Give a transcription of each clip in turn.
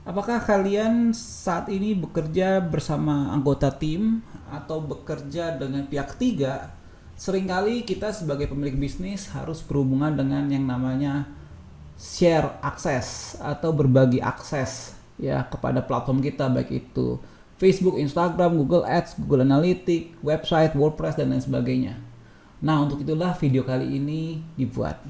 Apakah kalian saat ini bekerja bersama anggota tim atau bekerja dengan pihak ketiga? Seringkali kita sebagai pemilik bisnis harus berhubungan dengan yang namanya share akses atau berbagi akses ya kepada platform kita, baik itu Facebook, Instagram, Google Ads, Google Analytics, website, WordPress dan lain sebagainya. Nah, untuk itulah video kali ini dibuat.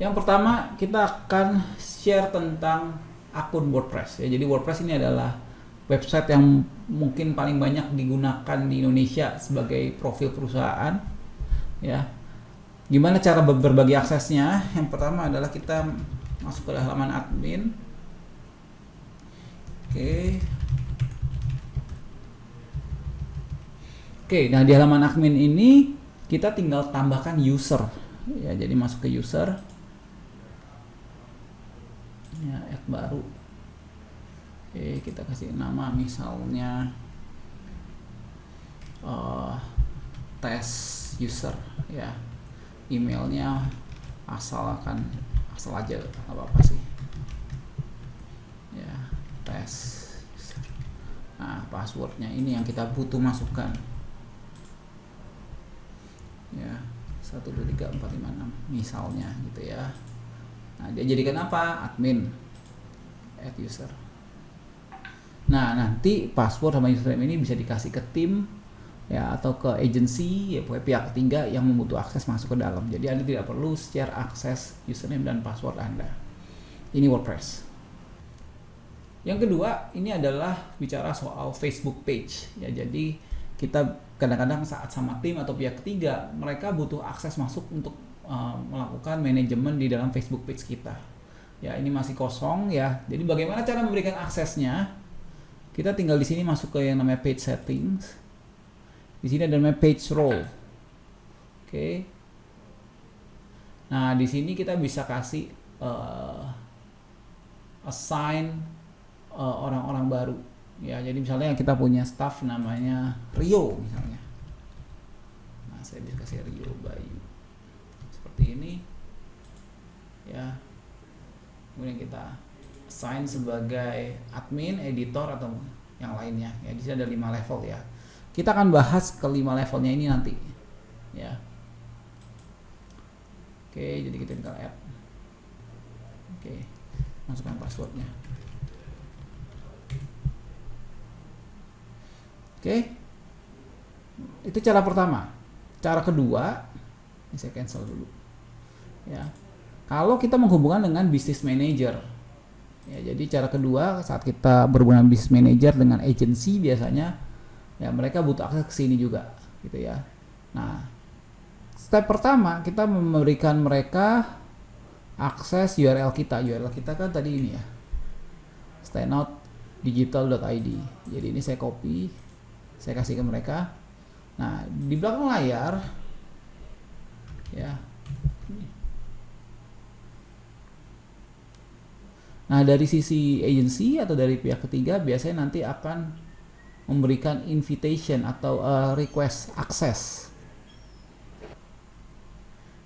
Yang pertama, kita akan share tentang akun WordPress ya. Jadi WordPress ini adalah website yang mungkin paling banyak digunakan di Indonesia sebagai profil perusahaan ya. Gimana cara berbagi aksesnya? Yang pertama adalah kita masuk ke halaman admin. Oke, nah di halaman admin ini kita tinggal tambahkan user ya. Jadi masuk ke user ya, add baru. Oke, kita kasih nama misalnya tes user ya. Emailnya asal aja, apa sih ya, tes. Nah, passwordnya ini yang kita butuh masukkan ya, 123456 misalnya gitu ya. Nah, dia jadikan apa? Admin, add user. Nah, nanti password sama username ini bisa dikasih ke tim ya, atau ke agency ya, pihak ketiga yang membutuhkan akses masuk ke dalam. Jadi Anda tidak perlu share akses username dan password Anda. Ini WordPress. Yang kedua, ini adalah bicara soal Facebook page ya. Jadi kita kadang-kadang saat sama tim atau pihak ketiga, mereka butuh akses masuk untuk melakukan manajemen di dalam Facebook page kita. Ya, ini masih kosong ya. Jadi bagaimana cara memberikan aksesnya? Kita tinggal di sini masuk ke yang namanya page settings. Di sini ada namanya page role. Oke. Nah, di sini kita bisa kasih assign orang-orang baru. Ya, jadi misalnya kita punya staff namanya Rio misalnya. Nah, saya bisa kasih Rio Bayu. Seperti ini ya. Kemudian kita assign sebagai admin, editor atau yang lainnya ya. Di sini ada 5 level ya. Kita akan bahas ke 5 levelnya ini nanti ya. Oke, jadi kita tinggal add. Oke, masukkan passwordnya. Oke, itu cara pertama. Cara kedua, ini saya cancel dulu ya. Kalau kita menghubungkan dengan business manager ya, jadi cara kedua saat kita berhubungan business manager dengan agency biasanya ya, mereka butuh akses ke sini juga gitu ya. Nah, step pertama kita memberikan mereka akses URL kita. URL kita kan tadi ini ya, standoutdigital.id. Jadi ini saya copy, saya kasih ke mereka. Nah, di belakang layar ya. Nah, dari sisi agency atau dari pihak ketiga biasanya nanti akan memberikan invitation atau request akses.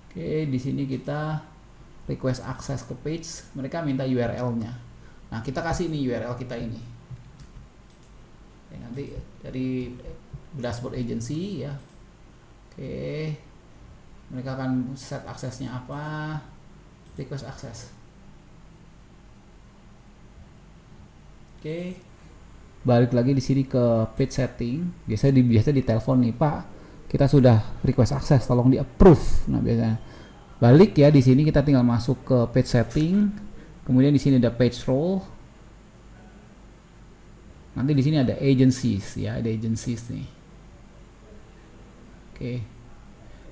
Oke, di sini kita request akses ke page, mereka minta URL-nya. Nah, kita kasih nih URL kita ini. Oke, nanti dari dashboard agency ya. Oke, mereka akan set aksesnya apa, request akses. Oke, balik lagi di sini ke page setting. Biasa di telepon nih, Pak, kita sudah request akses, tolong di approve. Nah, biasanya balik ya, di sini kita tinggal masuk ke page setting. Kemudian di sini ada page role. Nanti di sini ada agencies ya, ada agencies nih. Oke.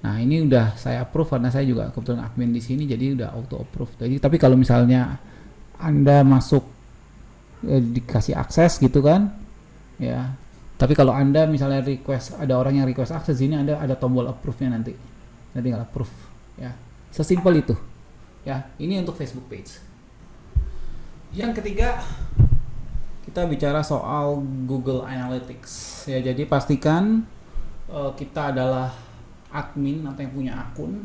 Nah, ini udah saya approve karena saya juga kebetulan admin di sini, jadi udah auto approve. Jadi tapi kalau misalnya Anda masuk dikasih akses gitu kan ya, tapi kalau Anda misalnya request, ada orang yang request akses ini, Anda ada tombol approve-nya, nanti tinggal approve ya, sesimpel itu ya. Ini untuk Facebook page. Yang ketiga, kita bicara soal Google Analytics ya. Jadi pastikan kita adalah admin atau yang punya akun.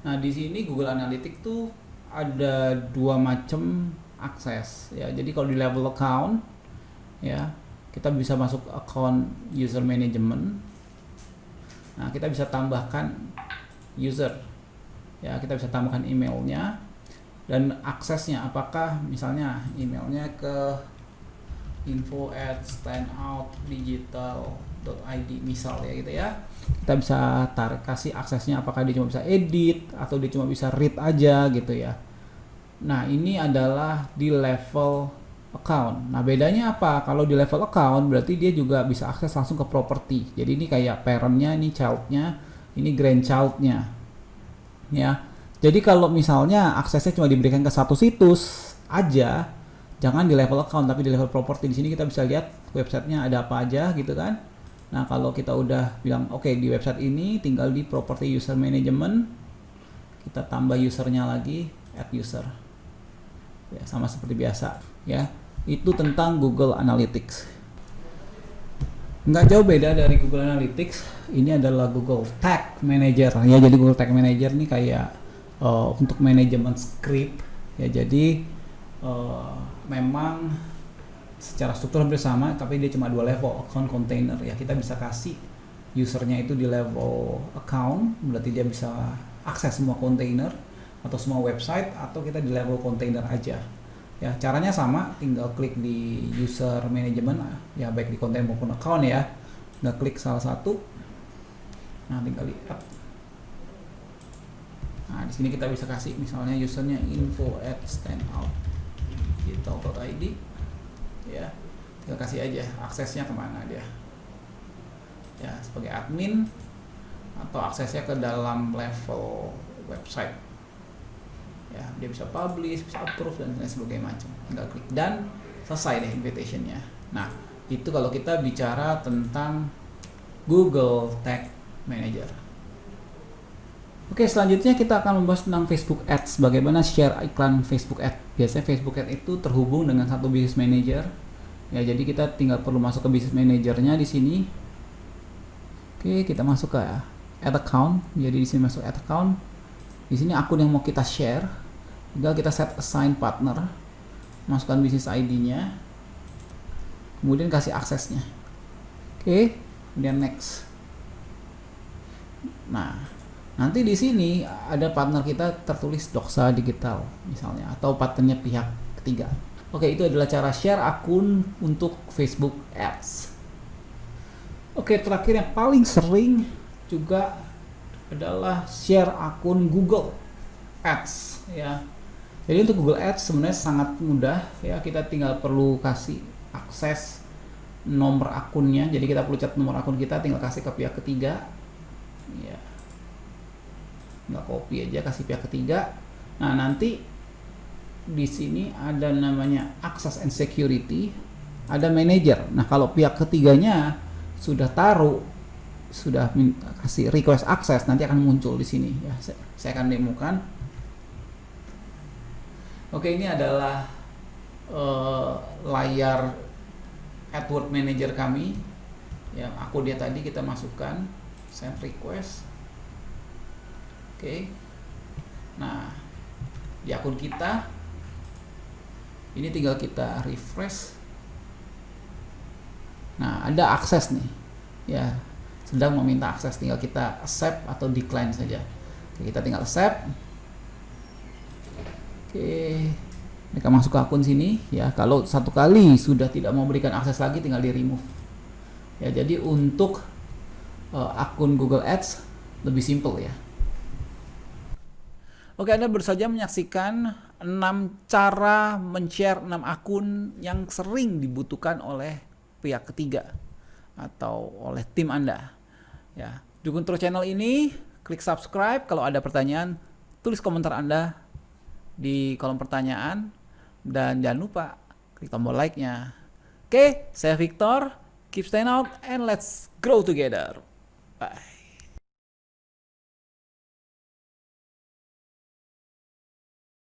Nah, di sini Google Analytics tuh ada dua macam akses ya. Jadi kalau di level account ya, kita bisa masuk account user management. Nah, kita bisa tambahkan user ya, kita bisa tambahkan emailnya dan aksesnya, apakah misalnya emailnya ke info@standoutdigital.id misal ya gitu ya. Kita bisa kasih aksesnya, apakah dia cuma bisa edit atau dia cuma bisa read aja gitu ya. Nah, ini adalah di level account. Nah, bedanya apa? Kalau di level account berarti dia juga bisa akses langsung ke property. Jadi ini kayak parentnya, ini childnya, ini grandchildnya ya. Jadi kalau misalnya aksesnya cuma diberikan ke satu situs aja, jangan di level account tapi di level property. Di sini kita bisa lihat websitenya ada apa aja gitu kan. Nah, kalau kita udah bilang oke, di website ini tinggal di property user management, kita tambah usernya lagi, add user ya, sama seperti biasa ya. Itu tentang Google Analytics. Nggak jauh beda dari Google Analytics, ini adalah Google Tag Manager ya. Jadi Google Tag Manager ini kayak untuk manajemen script ya. Jadi memang secara struktur hampir sama, tapi dia cuma dua level, account, container ya. Kita bisa kasih usernya itu di level account, berarti dia bisa akses semua container atau semua website, atau kita di level container aja ya. Caranya sama, tinggal klik di user management ya, baik di container maupun account ya. Nggak klik salah satu, nah tinggal di add. Nah, di sini kita bisa kasih misalnya usernya info@standoutdigital.id ya. Tinggal kasih aja aksesnya kemana dia ya, sebagai admin atau aksesnya ke dalam level website ya. Dia bisa publish, bisa approve dan lain sebagainya macam. Tinggal klik dan selesai deh invitationnya. Nah, itu kalau kita bicara tentang Google Tag Manager. Oke, selanjutnya kita akan membahas tentang Facebook Ads, bagaimana share iklan Facebook Ads. Biasanya Facebook Ads itu terhubung dengan satu business manager. Ya, jadi kita tinggal perlu masuk ke business manajernya di sini. Oke, kita masuk ke add account. Jadi di sini masuk add account. Di sini akun yang mau kita share. Tinggal kita set assign partner. Masukkan business ID-nya. Kemudian kasih aksesnya. Oke, kemudian next. Nah, nanti di sini ada partner kita tertulis Doxa Digital misalnya, atau partnernya pihak ketiga. Oke, itu adalah cara share akun untuk Facebook Ads. Oke, terakhir yang paling sering juga adalah share akun Google Ads ya. Jadi untuk Google Ads sebenarnya sangat mudah ya. Kita tinggal perlu kasih akses nomor akunnya. Jadi kita perlu cat nomor akun kita, tinggal kasih ke pihak ketiga ya. Nggak copy aja, kasih pihak ketiga. Nah, nanti di sini ada namanya access and security, ada manager. Nah, kalau pihak ketiganya sudah kasih request access, nanti akan muncul di sini ya. Saya akan demokan. Oke, ini adalah layar AdWords Manager kami yang aku dia tadi kita masukkan send request. Oke. Nah, di akun kita ini tinggal kita refresh. Nah, ada akses nih ya, sedang meminta akses, tinggal kita accept atau decline saja. Oke, kita tinggal accept. Oke, mereka masuk ke akun sini ya. Kalau satu kali sudah tidak mau berikan akses lagi, tinggal di remove ya. Jadi untuk akun Google Ads lebih simple ya. Oke, Anda baru saja menyaksikan 6 cara men-share 6 akun yang sering dibutuhkan oleh pihak ketiga atau oleh tim Anda. Ya, dukung terus channel ini, klik subscribe. Kalau ada pertanyaan, tulis komentar Anda di kolom pertanyaan dan jangan lupa klik tombol like-nya. Oke, saya Victor, keep staying out and let's grow together. Bye.